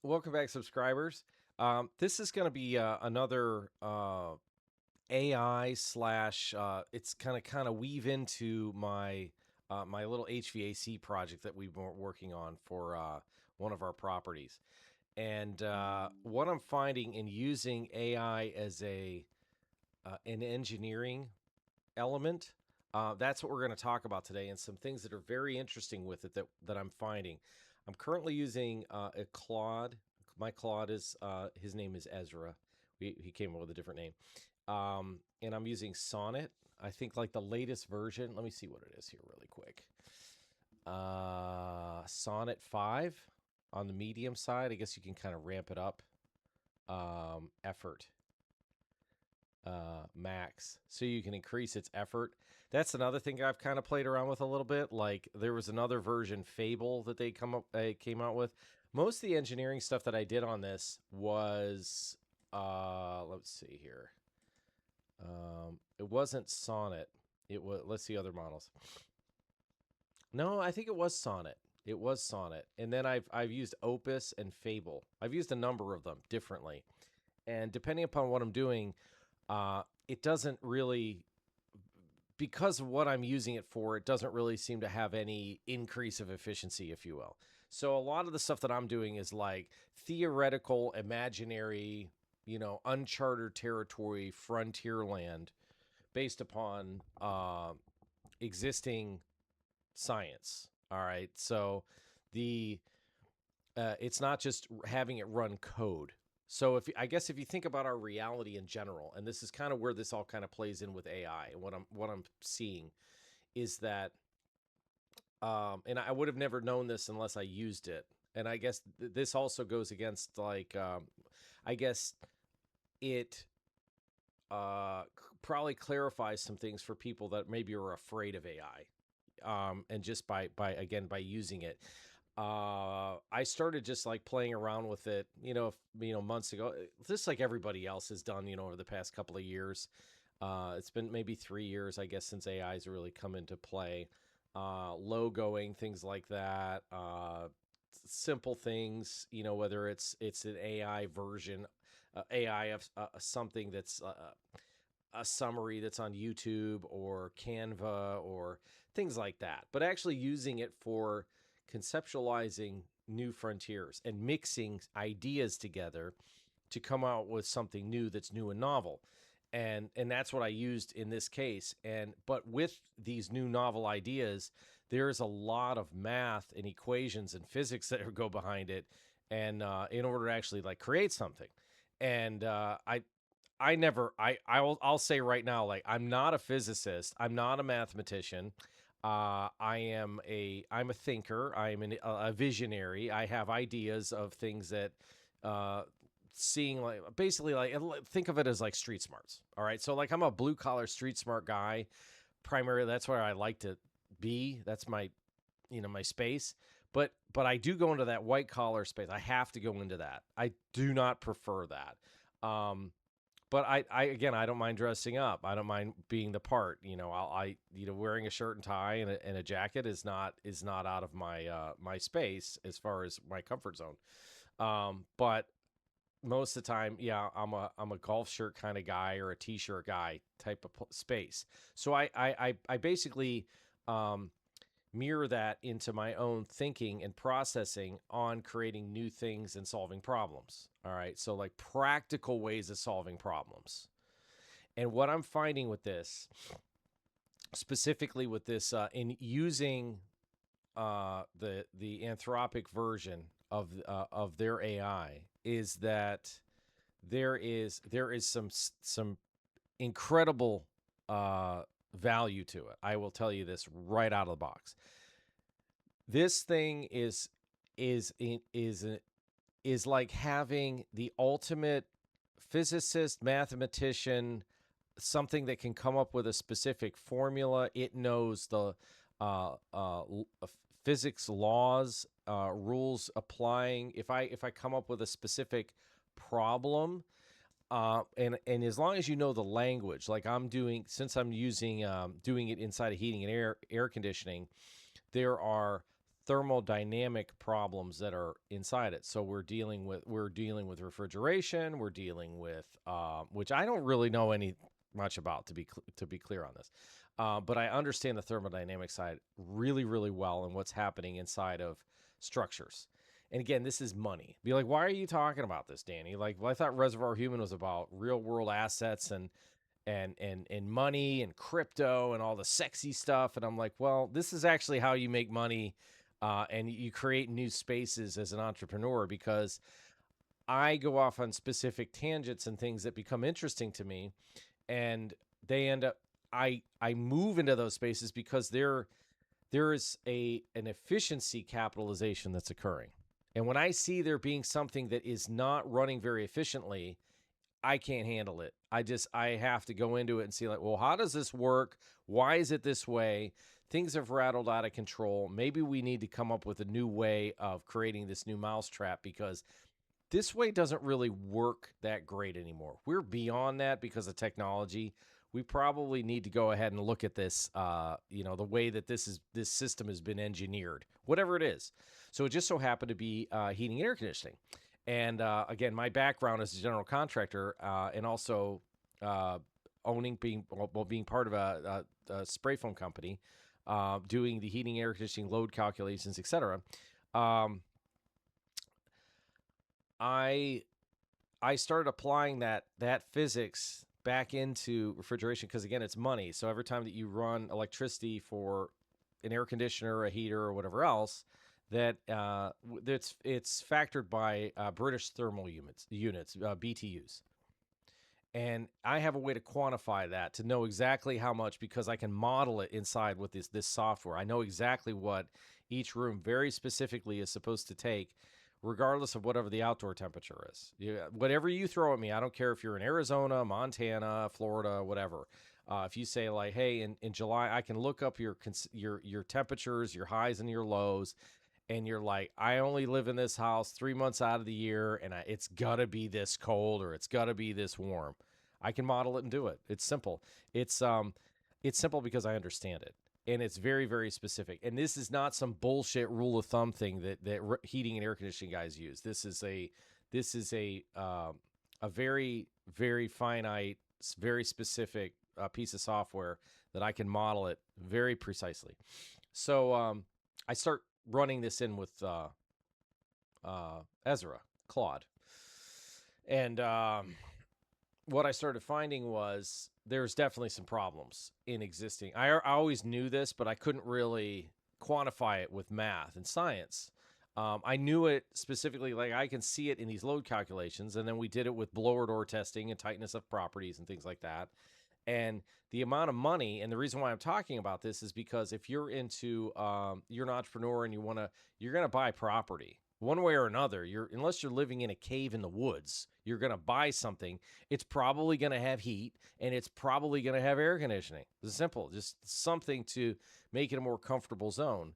Welcome back, subscribers. This is going to be another AI slash. It's kind of weave into my little HVAC project that we've been working on for one of our properties. And what I'm finding in using AI as an engineering element, that's what we're going to talk about today, and some things that are very interesting with it that I'm finding. I'm currently using a Claude. My Claude is his name is Ezra. He came up with a different name, and I'm using Sonnet. I think like the latest version. Let me see what it is here really quick. Sonnet 5 on the medium side. I guess you can kind of ramp it up. Effort max, so you can increase its effort. That's another thing I've kind of played around with a little bit. Like there was another version, Fable, that they came out with. Most of the engineering stuff that I did on this was let's see here. It wasn't Sonnet. It was, let's see other models. No, I think it was Sonnet. It was Sonnet. And then I've used Opus and Fable. I've used a number of them differently. And depending upon what I'm doing, it doesn't really, because of what I'm using it for, it doesn't really seem to have any increase of efficiency, if you will. So a lot of the stuff that I'm doing is like theoretical, imaginary, uncharted territory, frontier land based upon existing science. All right. So the it's not just having it run code. So I guess if you think about our reality in general, and this is kind of where this all kind of plays in with AI, and what I'm seeing is that, and I would have never known this unless I used it. And I guess this also goes against like, I guess it probably clarifies some things for people that maybe are afraid of AI, and just by using it. I started just like playing around with it, months ago, just like everybody else has done, over the past couple of years. It's been maybe 3 years, I guess, since AI's really come into play. Logoing, things like that, simple things, whether it's an AI version, AI of something that's a summary that's on YouTube or Canva or things like that, but actually using it for conceptualizing new frontiers and mixing ideas together to come out with something new that's new and novel. And that's what I used in this case. But with these new novel ideas, there's a lot of math and equations and physics that go behind it, and in order to actually like create something. And I'll say right now, like, I'm not a physicist, I'm not a mathematician. I'm a thinker. I'm a visionary. I have ideas of things that, seeing, like, basically, like, think of it as like street smarts. All right, so like I'm a blue collar street smart guy. Primarily, that's where I like to be. That's my, my space. But I do go into that white collar space. I have to go into that. I do not prefer that. But I again, I don't mind dressing up. I don't mind being the part. Wearing a shirt and tie and a jacket is not out of my my space as far as my comfort zone. But most of the time, yeah, I'm a golf shirt kind of guy or a t-shirt guy type of space. So I basically mirror that into my own thinking and processing on creating new things and solving problems. All right. So, like, practical ways of solving problems. And what I'm finding with this, specifically with this, in using the Anthropic version of their AI, is that there is some incredible value to it. I will tell you this right out of the box. This thing is like having the ultimate physicist, mathematician, something that can come up with a specific formula. It knows the physics laws, rules applying. If I come up with a specific problem, and as long as you know the language, like I'm doing, since I'm using doing it inside of heating and air conditioning, there are thermodynamic problems that are inside it. So we're dealing with refrigeration. We're dealing with which I don't really know any much about, to be clear on this, but I understand the thermodynamic side really really well and what's happening inside of structures. And again, this is money. Be like, why are you talking about this, Danny? Like, well, I thought ReservoirHuman was about real world assets and money and crypto and all the sexy stuff. And I'm like, well, this is actually how you make money, and you create new spaces as an entrepreneur, because I go off on specific tangents and things that become interesting to me, and they end up I move into those spaces because there is an efficiency capitalization that's occurring. And when I see there being something that is not running very efficiently, I can't handle it. I have to go into it and see, like, well, how does this work? Why is it this way? Things have rattled out of control. Maybe we need to come up with a new way of creating this new mousetrap, because this way doesn't really work that great anymore. We're beyond that because of technology. We probably need to go ahead and look at this, the way that this system has been engineered, whatever it is. So it just so happened to be heating and air conditioning. And again, my background as a general contractor, and also being part of a spray foam company, doing the heating, air conditioning, load calculations, etc. I started applying that physics back into refrigeration, because again, it's money. So every time that you run electricity for an air conditioner, a heater, or whatever else, that it's factored by British thermal units, BTUs. And I have a way to quantify that, to know exactly how much, because I can model it inside with this software. I know exactly what each room very specifically is supposed to take, regardless of whatever the outdoor temperature is. Whatever you throw at me, I don't care if you're in Arizona, Montana, Florida, whatever. If you say, like, hey, in July, I can look up your temperatures, your highs and your lows, and you're like, I only live in this house 3 months out of the year, and it's got to be this cold or it's got to be this warm. I can model it and do it. It's simple. It's simple because I understand it, and it's very, very specific. And this is not some bullshit rule of thumb thing that heating and air conditioning guys use. This is a very, very finite, very specific piece of software that I can model it very precisely. So I start running this in with Ezra, Claude. And what I started finding was there's definitely some problems in existing. I always knew this, but I couldn't really quantify it with math and science. I knew it specifically, like I can see it in these load calculations, and then we did it with blower door testing and tightness of properties and things like that. And the amount of money, and the reason why I'm talking about this is because if you're into, you're an entrepreneur and you're gonna buy property one way or another. Unless you're living in a cave in the woods, you're gonna buy something. It's probably gonna have heat, and it's probably gonna have air conditioning. It's simple, just something to make it a more comfortable zone.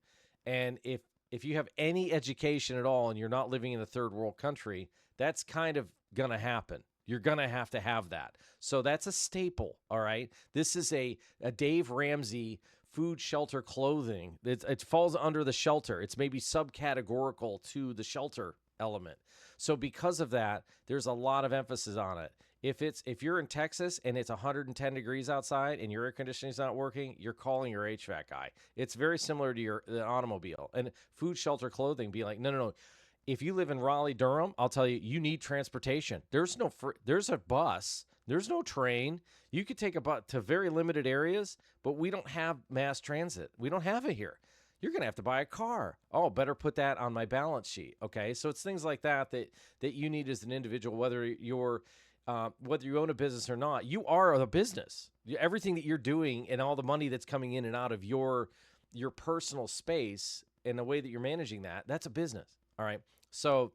And if you have any education at all and you're not living in a third world country, that's kind of gonna happen. You're going to have that. So that's a staple, all right? This is a Dave Ramsey food, shelter, clothing. It falls under the shelter. It's maybe subcategorical to the shelter element. So because of that, there's a lot of emphasis on it. If you're in Texas and it's 110 degrees outside and your air conditioning is not working, you're calling your HVAC guy. It's very similar to the automobile. And food, shelter, clothing, be like, no. If you live in Raleigh, Durham, I'll tell you need transportation. There's a bus. There's no train. You could take a bus to very limited areas, but we don't have mass transit. We don't have it here. You're going to have to buy a car. Oh, better put that on my balance sheet. Okay, so it's things like that you need as an individual, whether you own a business or not. You are a business. Everything that you're doing and all the money that's coming in and out of your personal space and the way that you're managing that's a business. All right. So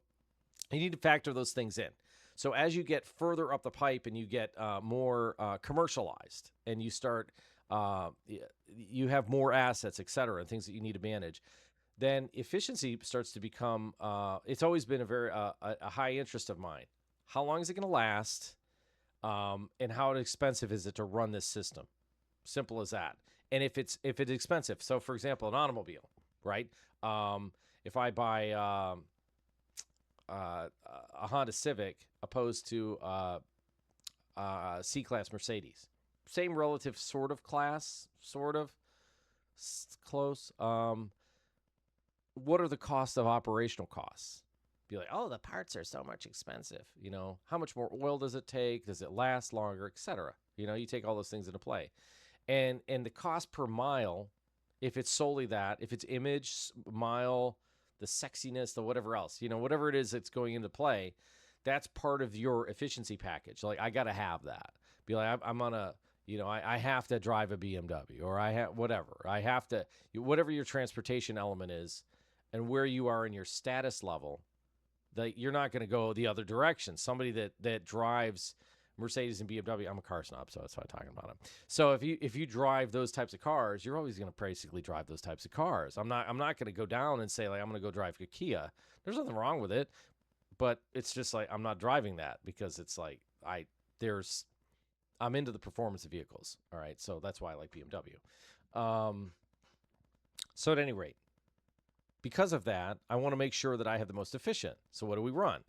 you need to factor those things in. So as you get further up the pipe and you get more commercialized and you start, you have more assets, et cetera, and things that you need to manage, then efficiency starts to become, it's always been a high interest of mine. How long is it going to last? And how expensive is it to run this system? Simple as that. And if it's expensive, so for example, an automobile, right? If I buy a Honda Civic opposed to C-Class Mercedes, same relative sort of class, sort of close. What are the cost of operational costs? Be like, oh, the parts are so much expensive. You know, how much more oil does it take? Does it last longer, etc.? You know, you take all those things into play, and the cost per mile, if it's solely that, if it's image, mile, the sexiness, the whatever else, you know, whatever it is that's going into play, that's part of your efficiency package. Like, I got to have that. Be like, I'm on a, you know, I have to drive a BMW, or I have whatever. I have to, whatever your transportation element is, and where you are in your status level, that you're not going to go the other direction. Somebody that drives Mercedes and BMW, I'm a car snob, so that's why I'm talking about them. So if you drive those types of cars, you're always going to basically drive those types of cars. I'm not going to go down and say, like, I'm going to go drive a Kia. There's nothing wrong with it, but it's just like, I'm not driving that, because it's like I'm into the performance of vehicles. All right, so that's why I like BMW. So at any rate, because of that, I want to make sure that I have the most efficient. So what do we run?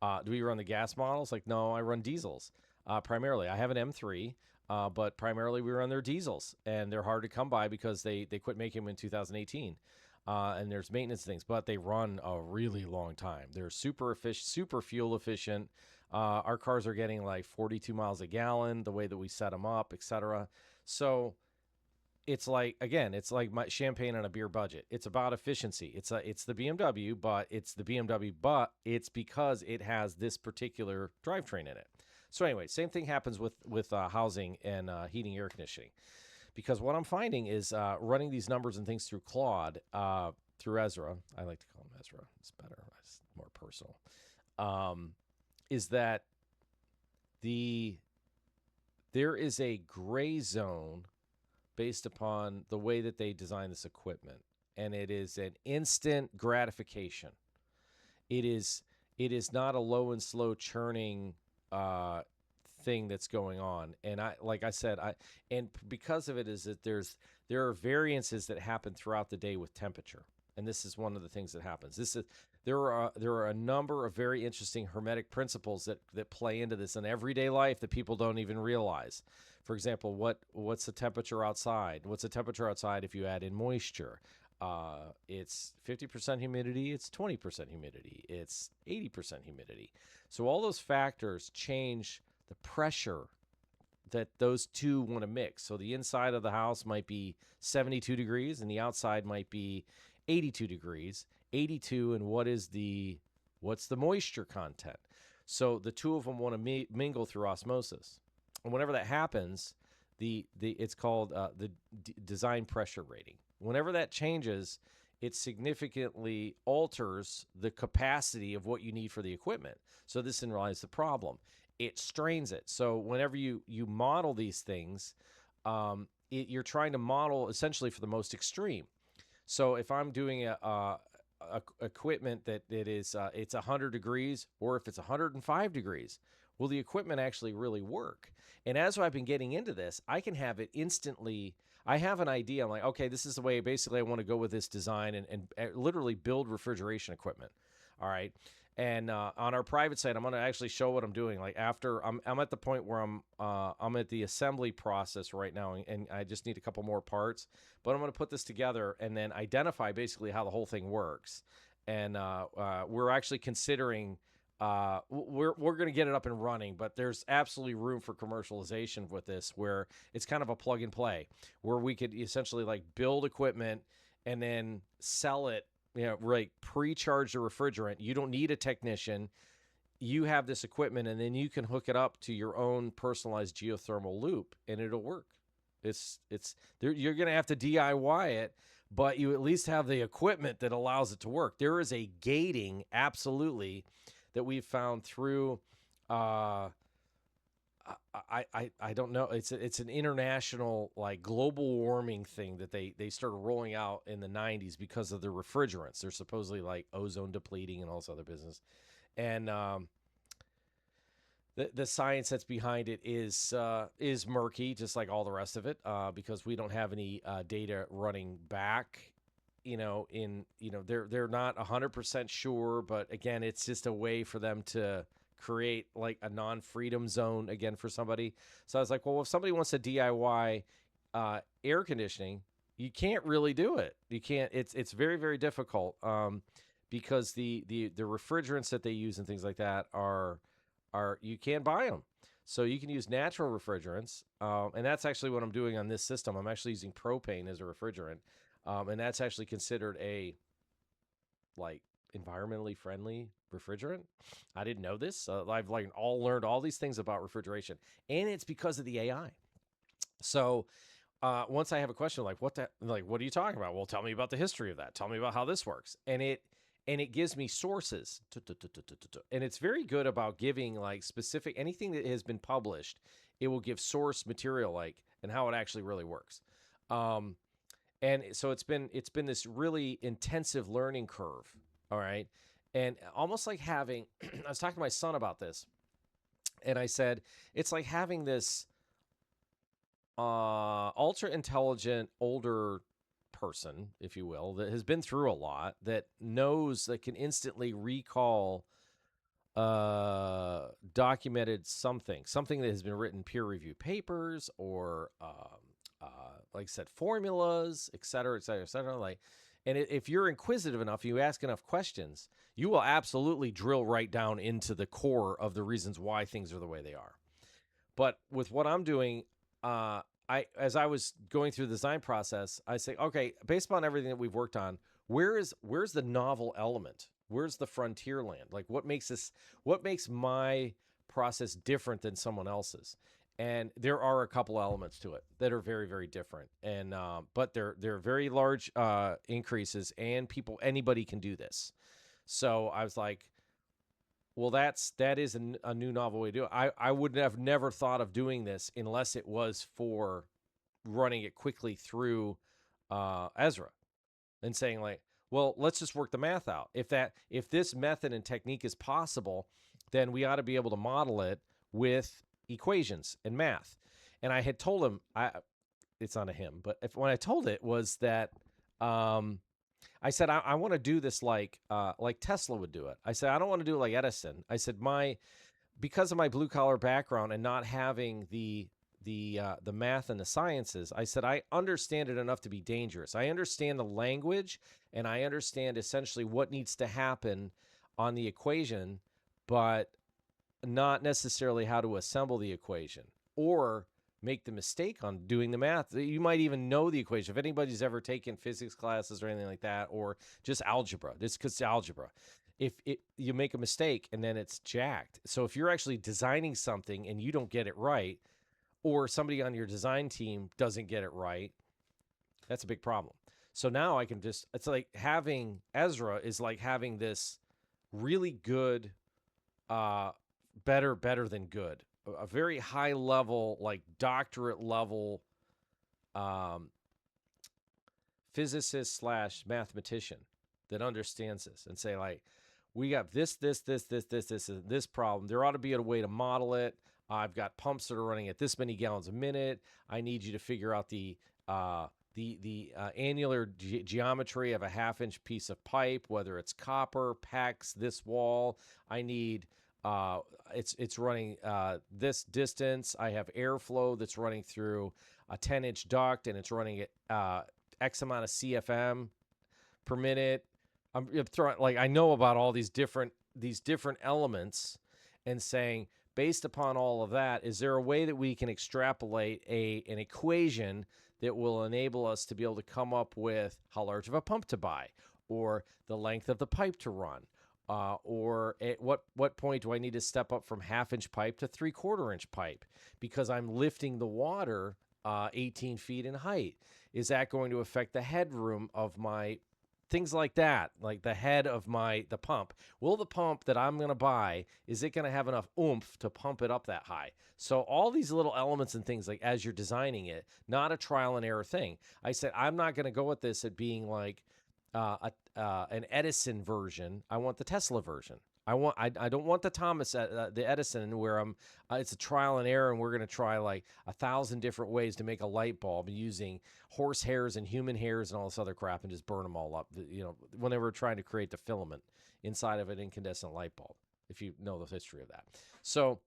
Do we run the gas models? Like, no, I run diesels primarily. I have an M3, but primarily we run their diesels, and they're hard to come by because they quit making them in 2018. And there's maintenance things, but they run a really long time. They're super efficient, super fuel efficient. Our cars are getting like 42 miles a gallon, the way that we set them up, etc. So it's like, again, it's like my champagne on a beer budget. It's about efficiency. It's the BMW, but it's because it has this particular drivetrain in it. So anyway, same thing happens with housing and heating, air conditioning, because what I'm finding is running these numbers and things through Claude, through Ezra. I like to call him Ezra. It's better. It's more personal. Is that there is a gray zone based upon the way that they design this equipment, and it is an instant gratification. It is not a low and slow churning thing that's going on. And because of it is that there are variances that happen throughout the day with temperature, and this is one of the things that happens. There are a number of very interesting hermetic principles that play into this in everyday life that people don't even realize. For example, what's the temperature outside? What's the temperature outside if you add in moisture? It's 50% humidity, it's 20% humidity, it's 80% humidity. So all those factors change the pressure that those two want to mix. So the inside of the house might be 72 degrees and the outside might be 82 degrees. 82, and what's the moisture content? So the two of them want to mingle through osmosis. And whenever that happens, it's called the design pressure rating. Whenever that changes, it significantly alters the capacity of what you need for the equipment. So this lies the problem. It strains it. So whenever you model these things, you're trying to model essentially for the most extreme. So if I'm doing a equipment that it's 100 degrees, or if it's 105 degrees, will the equipment actually really work? And as I've been getting into this, I can have it instantly. I have an idea. I'm like, okay, this is the way basically I want to go with this design and literally build refrigeration equipment. All right. And on our private site, I'm going to actually show what I'm doing. Like, after I'm at the point where I'm at the assembly process right now, and I just need a couple more parts. But I'm going to put this together and then identify basically how the whole thing works. And we're actually considering we're going to get it up and running, but there's absolutely room for commercialization with this, where it's kind of a plug and play, where we could essentially like build equipment and then sell it. You know, right, pre-charge the refrigerant. You don't need a technician. You have this equipment, and then you can hook it up to your own personalized geothermal loop, and it'll work. You're going to have to DIY it, but you at least have the equipment that allows it to work. There is a gating, absolutely, that we've found through. I don't know. It's an international, like, global warming thing that they started rolling out in the 90s because of the refrigerants. They're supposedly like ozone depleting and all this other business. And the science that's behind it is murky, just like all the rest of it, because we don't have any data running back they're not 100% sure, but again, it's just a way for them to create like a non-freedom zone again for somebody. So I was like, well, if somebody wants to DIY air conditioning, you can't really do it. You can't. It's very very difficult because the refrigerants that they use and things like that are you can't buy them. So you can use natural refrigerants, and that's actually what I'm doing on this system. I'm actually using propane as a refrigerant, and that's actually considered a like environmentally friendly refrigerant. I didn't know this. I've like all learned all these things about refrigeration, and it's because of the AI. So once I have a question like what are you talking about? Well, tell me about the history of that. Tell me about how this works, and it gives me sources, and it's very good about giving like specific anything that has been published. It will give source material like and how it actually really works. And so it's been this really intensive learning curve. All right. And almost like having I was talking to my son about this, and I said it's like having this ultra intelligent older person, if you will, that has been through a lot, that knows, that can instantly recall documented something that has been written, peer review papers, or like I said, formulas, et cetera, et cetera, et cetera. Like, and if you're inquisitive enough, you ask enough questions, you will absolutely drill right down into the core of the reasons why things are the way they are. But with what I'm doing, as I was going through the design process, I say, okay, based upon everything that we've worked on, where's the novel element? Where's the frontier land? Like, what makes my process different than someone else's? And there are a couple elements to it that are very, very different. And but they're very large increases, and anybody can do this. So I was like, well, that is a new novel way to do it. I would have never thought of doing this unless it was for running it quickly through Ezra and saying like, well, let's just work the math out. If this method and technique is possible, then we ought to be able to model it with equations and math. And I had told him, it's not a him, but when I told it was that I said I want to do this like Tesla would do it. I said I don't want to do it like Edison. I said because of my blue collar background and not having the math and the sciences, I said I understand it enough to be dangerous. I understand the language, and I understand essentially what needs to happen on the equation, but not necessarily how to assemble the equation or make the mistake on doing the math. You might even know the equation. If anybody's ever taken physics classes or anything like that, or just algebra, this because algebra, if you make a mistake and then it's jacked. So if you're actually designing something and you don't get it right, or somebody on your design team doesn't get it right, that's a big problem. So now I can it's like having Ezra is like having this really good, better than good, a very high level, like doctorate level physicist slash mathematician that understands this and say like, we got this problem. There ought to be a way to model it. I've got pumps that are running at this many gallons a minute. I need you to figure out the annular geometry of a half-inch piece of pipe, whether it's copper, PEX, this wall. I need it's running this distance. I have airflow that's running through a 10-inch duct, and it's running at X amount of CFM per minute. I'm throwing like I know about all these different elements, and saying, based upon all of that, is there a way that we can extrapolate an equation that will enable us to be able to come up with how large of a pump to buy, or the length of the pipe to run, or at what point do I need to step up from half-inch pipe to 3/4-inch pipe because I'm lifting the water 18 feet in height? Is that going to affect the headroom of my things like that, like the head of the pump? Will the pump that I'm going to buy, is it going to have enough oomph to pump it up that high? So all these little elements and things, like as you're designing it, not a trial and error thing. I said, I'm not going to go at this at being like an Edison version. I want the Tesla version. I don't want the the Edison where it's a trial and error and we're going to try like 1,000 different ways to make a light bulb using horse hairs and human hairs and all this other crap and just burn them all up. When they were trying to create the filament inside of an incandescent light bulb, if you know the history of that. So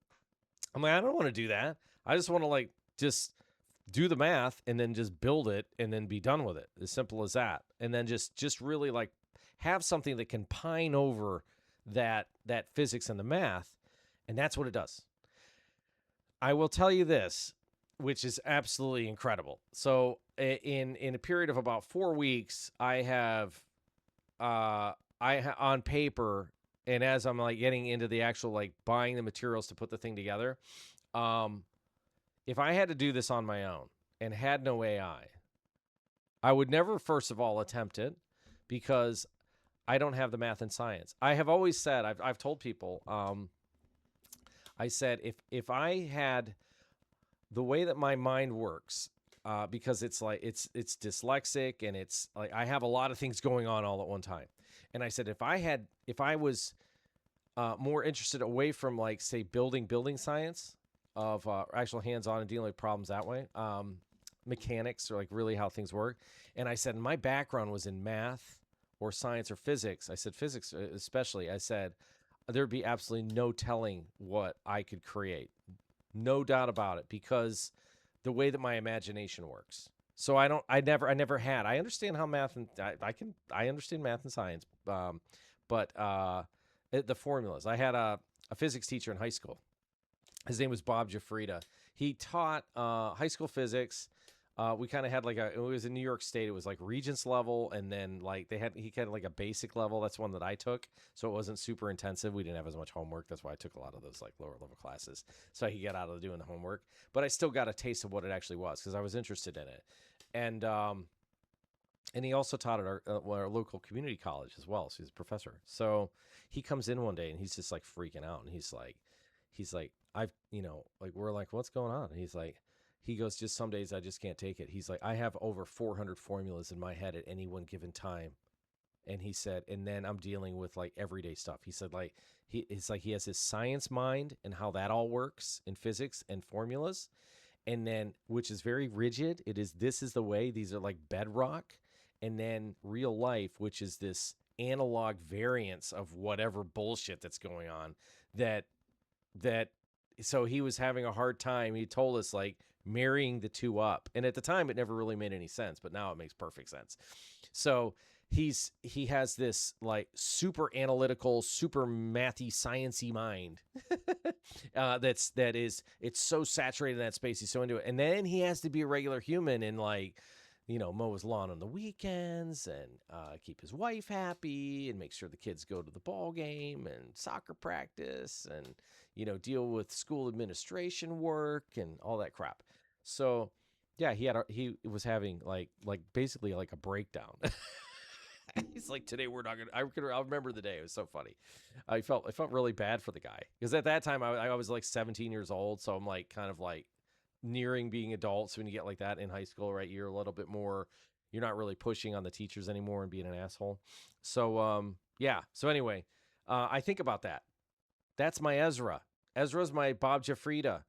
I'm like, I don't want to do that. I just want to like just do the math and then just build it and then be done with it. As simple as that. And then just really like have something that can pine over that physics and the math, and that's what it does. I will tell you this, which is absolutely incredible. So in a period of about 4 weeks, I have on paper, and as I'm like getting into the actual like buying the materials to put the thing together, if I had to do this on my own and had no AI, I would never, first of all, attempt it because I don't have the math and science. I have always said, I've told people, I said, if I had the way that my mind works, because it's like, it's dyslexic and it's like, I have a lot of things going on all at one time. And I said, if I was more interested away from like, say, building science of actual hands-on and dealing with problems that way, mechanics or like really how things work. And I said, my background was in math or science or physics. I said physics especially. I said there'd be absolutely no telling what I could create. No doubt about it, because the way that my imagination works. So I understand how math and I understand math and science, but the formulas. I had a physics teacher in high school. His name was Bob Jafrida. He taught high school physics. We kind of had like it was in New York State. It was like Regents level, and then like he had like a basic level. That's one that I took, so it wasn't super intensive. We didn't have as much homework. That's why I took a lot of those like lower level classes, so I could get out of doing the homework. But I still got a taste of what it actually was because I was interested in it, and he also taught at our local community college as well. So he's a professor. So he comes in one day and he's just like freaking out, and he's like, we're like, what's going on? And he goes, just some days I just can't take it. He's like, I have over 400 formulas in my head at any one given time. And he said, and then I'm dealing with like everyday stuff. He said, like, it's like he has his science mind and how that all works in physics and formulas. And then, which is very rigid. This is the way, these are like bedrock. And then real life, which is this analog variance of whatever bullshit that's going on so he was having a hard time. He told us like marrying the two up. And at the time it never really made any sense, but now it makes perfect sense. So he has this like super analytical, super mathy, sciencey mind. It's so saturated in that space. He's so into it. And then he has to be a regular human and like, mow his lawn on the weekends and keep his wife happy and make sure the kids go to the ball game and soccer practice and, deal with school administration work and all that crap. So yeah, he was having like basically like a breakdown. He's like, today we're not I'll remember the day. It was so funny. I felt really bad for the guy because at that time I was like 17 years old. So I'm like kind of like nearing being adults. When you get like that in high school, right, you're a little bit more, you're not really pushing on the teachers anymore and being an asshole. So yeah, so anyway, I think about that. That's my Ezra's my Bob Jafrida,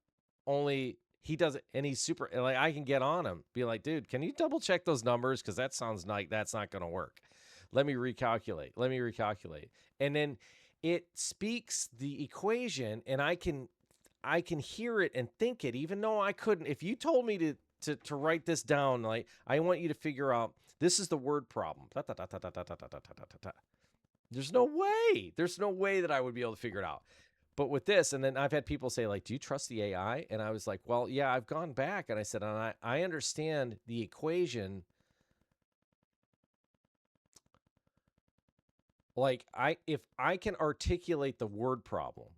only he does it and he's super, like, I can get on him, be like, dude, can you double check those numbers, because that sounds like that's not going to work. Let me recalculate, and then it speaks the equation, and I can hear it and think it, even though I couldn't. If you told me to write this down, like, I want you to figure out, this is the word problem. There's no way that I would be able to figure it out. But with this, and then I've had people say, like, do you trust the AI? And I was like, well, yeah, I've gone back and I said, and I understand the equation. Like, if I can articulate the word problem,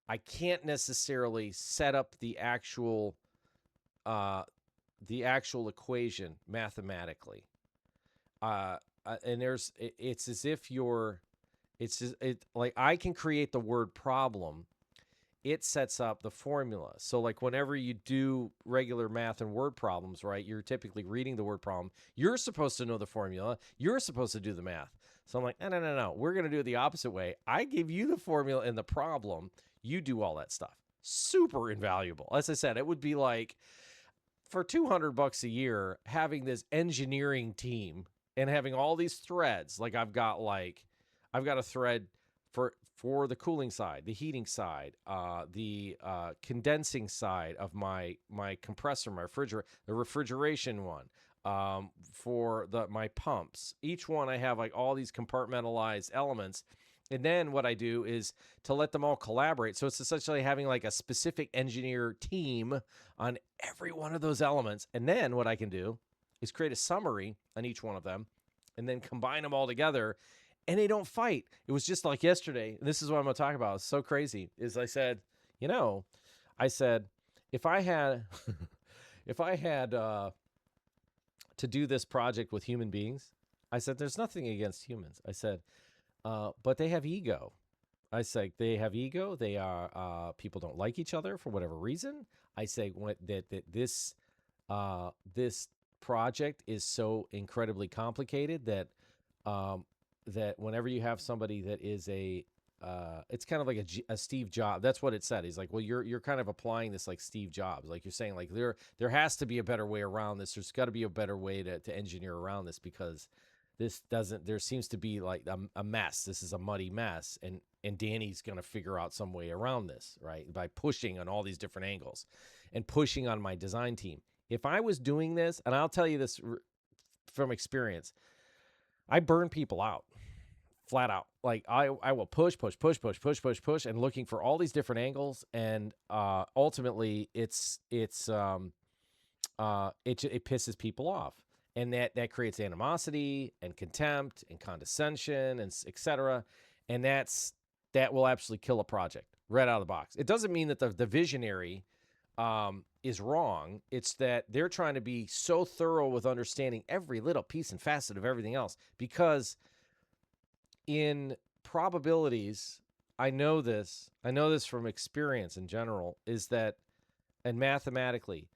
I can't necessarily set up the actual equation mathematically. And it's as if like, I can create the word problem. It sets up the formula. So like whenever you do regular math and word problems, right, you're typically reading the word problem. You're supposed to know the formula. You're supposed to do the math. So I'm like, no. We're going to do it the opposite way. I give you the formula and the problem. You do all that stuff. Super invaluable. As I said, it would be like for $200 a year, having this engineering team and having all these threads. Like I've got a thread for the cooling side, the heating side, the condensing side of my compressor, my the refrigeration one, for my pumps. Each one I have like all these compartmentalized elements. And then what I do is to let them all collaborate. So it's essentially having like a specific engineer team on every one of those elements. And then what I can do is create a summary on each one of them and then combine them all together. And they don't fight. It was just like yesterday. And this is what I'm going to talk about. It's so crazy. Is I said, if I had, to do this project with human beings, I said, there's nothing against humans. I said, but they have ego. I say they have ego. They are people don't like each other for whatever reason. I say that this project is so incredibly complicated that that whenever you have somebody that is it's kind of like a Steve Jobs. That's what it said. He's like, well, you're kind of applying this like Steve Jobs. Like you're saying, like there has to be a better way around this. There's got to be a better way to engineer around this because there seems to be like a mess. This is a muddy mess. And Danny's going to figure out some way around this, right? By pushing on all these different angles and pushing on my design team. If I was doing this, and I'll tell you this from experience, I burn people out flat out. Like I will push and looking for all these different angles. And ultimately it pisses people off. And that creates animosity and contempt and condescension and et cetera. And that will absolutely kill a project right out of the box. It doesn't mean that the visionary is wrong. It's that they're trying to be so thorough with understanding every little piece and facet of everything else. Because in probabilities, I know this from experience in general, is that, and mathematically,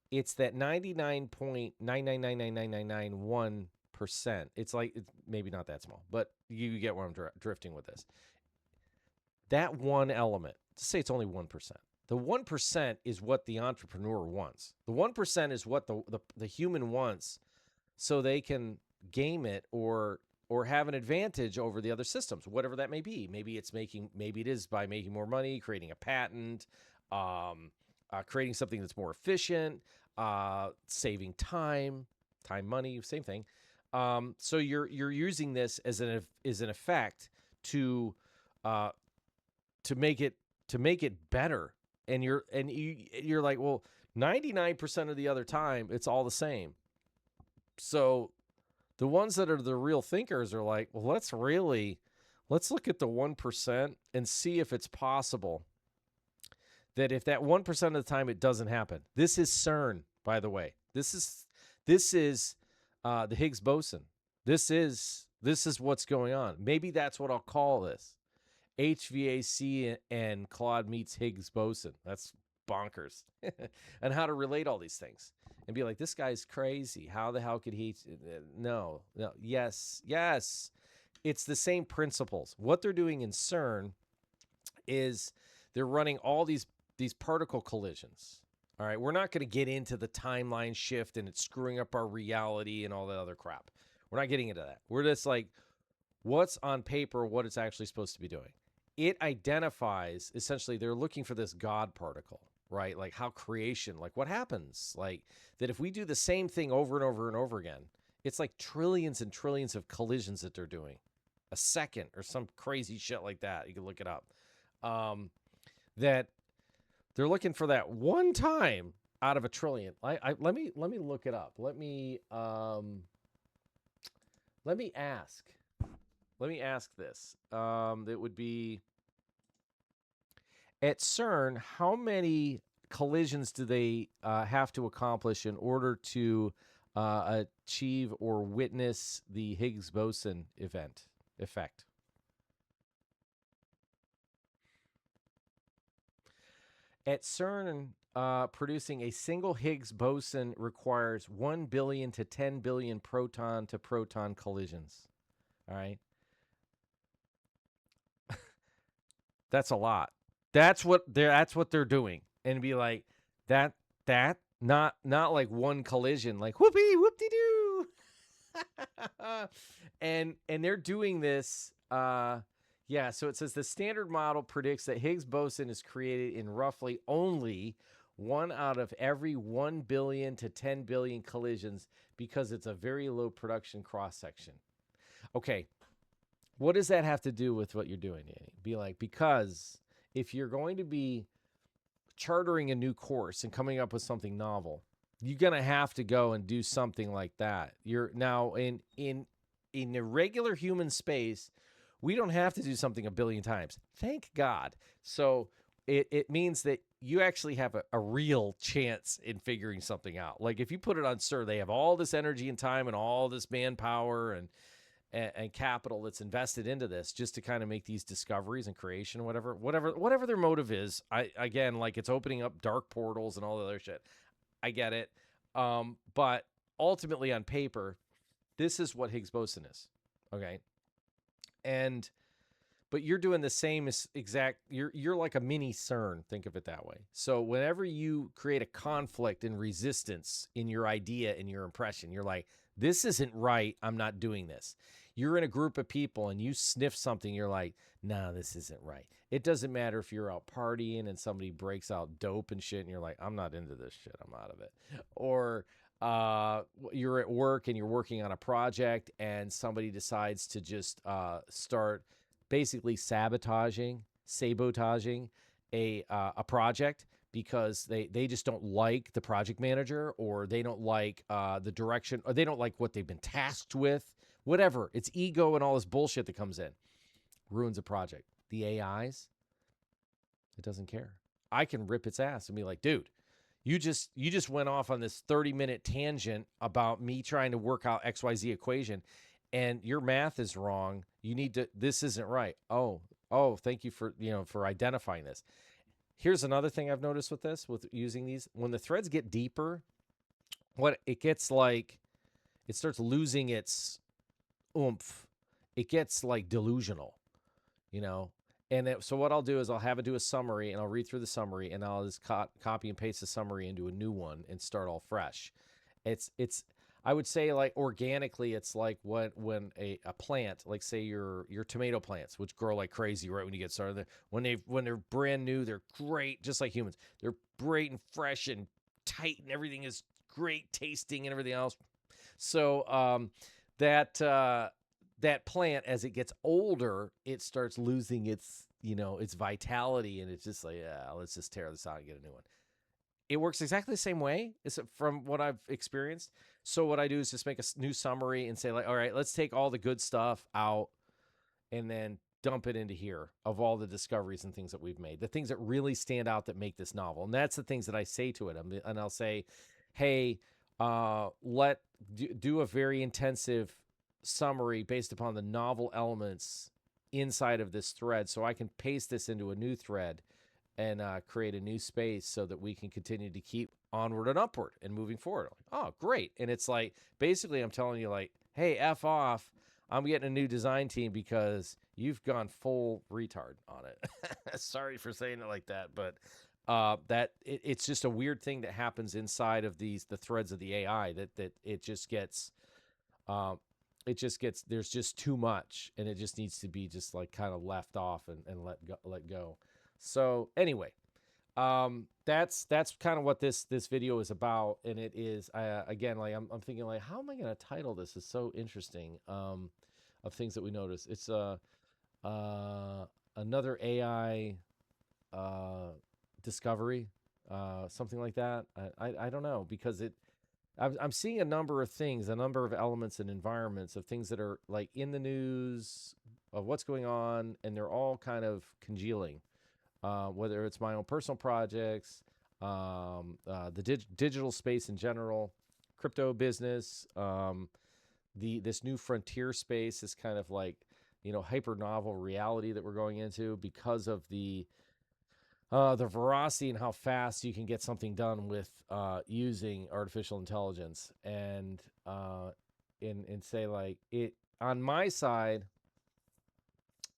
it's that 99.9999991%. It's like, it's maybe not that small, but you get where I'm drifting with this. That one element, to say it's only 1%. The 1% is what the entrepreneur wants. The 1% is what the human wants so they can game it or have an advantage over the other systems, whatever that may be. Maybe it is by making more money, creating a patent, creating something that's more efficient, saving time, money, same thing. So you're using this as an effect to make it better. And you're like, well, 99% of the other time it's all the same. So the ones that are the real thinkers are like, well, let's look at the 1% and see if it's possible that if that 1% of the time it doesn't happen. This is CERN, by the way. This is the Higgs boson. This is what's going on. Maybe that's what I'll call this. HVAC and Claude meets Higgs boson. That's bonkers. And how to relate all these things and be like, this guy's crazy. How the hell could he? No. Yes. It's the same principles. What they're doing in CERN is they're running all these particle collisions. All right. We're not going to get into the timeline shift and it's screwing up our reality and all that other crap. We're not getting into that. We're just like, what's on paper, what it's actually supposed to be doing. It identifies, essentially, they're looking for this God particle, right? Like how creation, like what happens? Like that if we do the same thing over and over and over again, it's like trillions and trillions of collisions that they're doing a second or some crazy shit like that. You can look it up. That they're looking for that one time out of a trillion. Let me look it up. Let me ask. Let me ask this. It would be at CERN, how many collisions do they have to accomplish in order to achieve or witness the Higgs boson effect? At CERN, producing a single Higgs boson requires 1 billion to 10 billion proton-to-proton collisions. All right. That's a lot. That's what they're doing. And be like, that that not like one collision, like whoopee whoop de doo. And they're doing this yeah, so it says the standard model predicts that Higgs boson is created in roughly only 1 out of every 1 billion to 10 billion collisions because it's a very low production cross section. Okay, what does that have to do with what you're doing, Danny? Be like, because if you're going to be chartering a new course and coming up with something novel, you're going to have to go and do something like that. You're now in a regular human space, we don't have to do something a billion times. Thank God. So it means that you actually have a real chance in figuring something out. Like if you put it on Sir, they have all this energy and time and all this manpower and capital that's invested into this just to kind of make these discoveries and creation, whatever their motive is. Again, like it's opening up dark portals and all the other shit. I get it. But ultimately on paper, this is what Higgs boson is. Okay. But you're doing the same exact, you're like a mini CERN, think of it that way. So whenever you create a conflict and resistance in your idea and your impression, you're like, this isn't right, I'm not doing this. You're in a group of people and you sniff something, you're like, no, this isn't right. It doesn't matter if you're out partying and somebody breaks out dope and shit and you're like, I'm not into this shit, I'm out of it. Or you're at work and you're working on a project and somebody decides to just start basically sabotaging a project because they just don't like the project manager, or they don't like the direction, or they don't like what they've been tasked with. Whatever, it's ego and all this bullshit that comes in, ruins a project. The AIs, it doesn't care. I can rip its ass and be like, dude, you just went off on this 30-minute tangent about me trying to work out XYZ equation, and your math is wrong. You need to, this isn't right. Oh, thank you for identifying this. Here's another thing I've noticed with this, with using these. When the threads get deeper, what it gets like, it starts losing its oomph. It gets like delusional, so what I'll do is I'll have it do a summary, and I'll read through the summary, and I'll just copy and paste the summary into a new one and start all fresh. It's I would say, like, organically, it's like when a plant, like say your tomato plants, which grow like crazy right when you get started. When they're brand new, they're great, just like humans. They're great and fresh and tight, and everything is great tasting and everything else. So that plant, as it gets older, it starts losing its vitality, and it's just like, yeah, let's just tear this out and get a new one. It works exactly the same way from what I've experienced. So what I do is just make a new summary and say, like, all right, let's take all the good stuff out and then dump it into here of all the discoveries and things that we've made, the things that really stand out that make this novel. And that's the things that I say to it. And I'll say, hey, do a very intensive summary based upon the novel elements inside of this thread, so I can paste this into a new thread and create a new space so that we can continue to keep onward and upward and moving forward. Like, oh, great. And it's like, basically I'm telling you, like, hey, F off, I'm getting a new design team because you've gone full retard on it. Sorry for saying it like that, but it's just a weird thing that happens inside of the threads of the AI that it just gets there's just too much, and it just needs to be just like kind of left off and let go. So anyway, that's kind of what this video is about. And it is, again, like I'm thinking, like, how am I going to title this? It's so interesting, of things that we notice. It's another AI discovery, something like that. I don't know, because I'm seeing a number of things, a number of elements and environments of things that are like in the news of what's going on, and they're all kind of congealing. Whether it's my own personal projects, the digital space in general, crypto business, this new frontier space is kind of like, hyper novel reality that we're going into because of the veracity and how fast you can get something done with using artificial intelligence. And say, like, it on my side,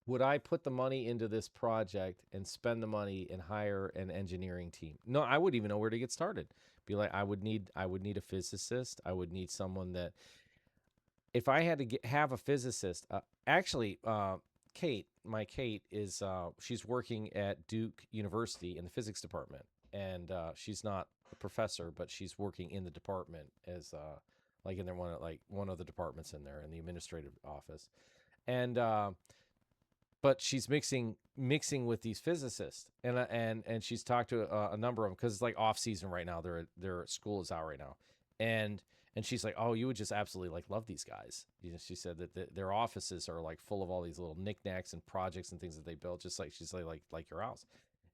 would I put the money into this project and spend the money and hire an engineering team? No, I wouldn't even know where to get started. Be like, I would need a physicist. I would need someone that, if I had to have a physicist, actually, Kate is, she's working at Duke University in the physics department, and she's not a professor, but she's working in the department as, like in their one of the departments in there in the administrative office, and but she's mixing with these physicists, and she's talked to a number of them because it's like off season right now. Their school is out right now, and she's like, oh, you would just absolutely like love these guys. You know, she said that their offices are like full of all these little knickknacks and projects and things that they built, just like she's like your house.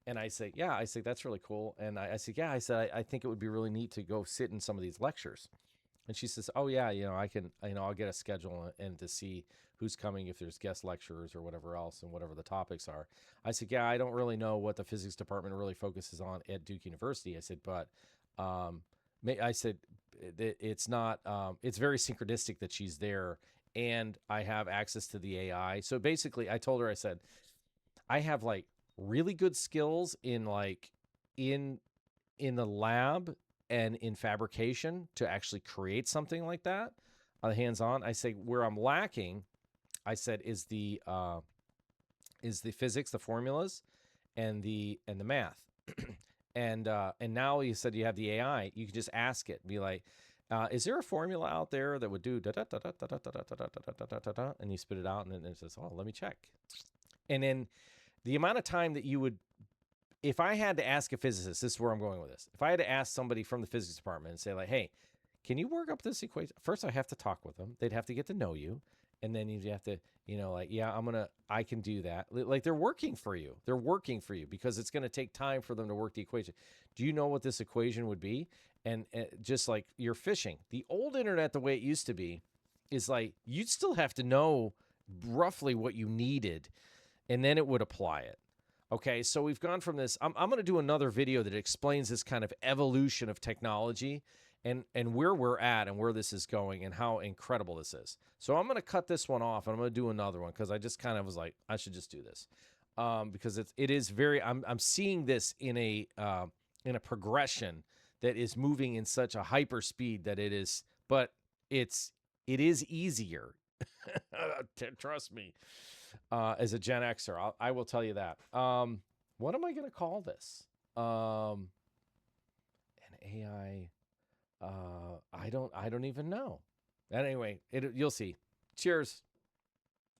And I say, yeah, I say that's really cool. And I said, yeah, I said I think it would be really neat to go sit in some of these lectures. And she says, "Oh yeah, I can, I'll get a schedule and to see who's coming, if there's guest lecturers or whatever else, and whatever the topics are." I said, "Yeah, I don't really know what the physics department really focuses on at Duke University." I said, "But, I said it's not. It's very synchronistic that she's there, and I have access to the AI. So basically, I told her, I said, I have like really good skills in in the lab and in fabrication to actually create something like that hands-on. I say where I'm lacking, I said, is the physics, the formulas, and the math. And now you said you have the AI, you can just ask it, be like, is there a formula out there that would do da da da da da da da da da da da da da, and you spit it out, and then it says, oh, let me check. And then the amount of time that you would, if I had to ask a physicist, this is where I'm going with this. If I had to ask somebody from the physics department and say like, hey, can you work up this equation? First, I have to talk with them. They'd have to get to know you. And then you have to, like, yeah, I can do that. Like they're working for you. They're working for you because it's going to take time for them to work the equation. Do you know what this equation would be? And just like you're fishing, the old internet, the way it used to be, is like, you'd still have to know roughly what you needed, and then it would apply it. Okay, so we've gone from this. I'm going to do another video that explains this kind of evolution of technology and where we're at and where this is going and how incredible this is. So I'm going to cut this one off and I'm going to do another one because I just kind of was like, I should just do this because it is very. I'm seeing this in a progression that is moving in such a hyper speed that it is, but it is easier. Trust me. As a Gen Xer, I will tell you that. What am I going to call this? An AI. I don't even know. Anyway, you'll see. Cheers.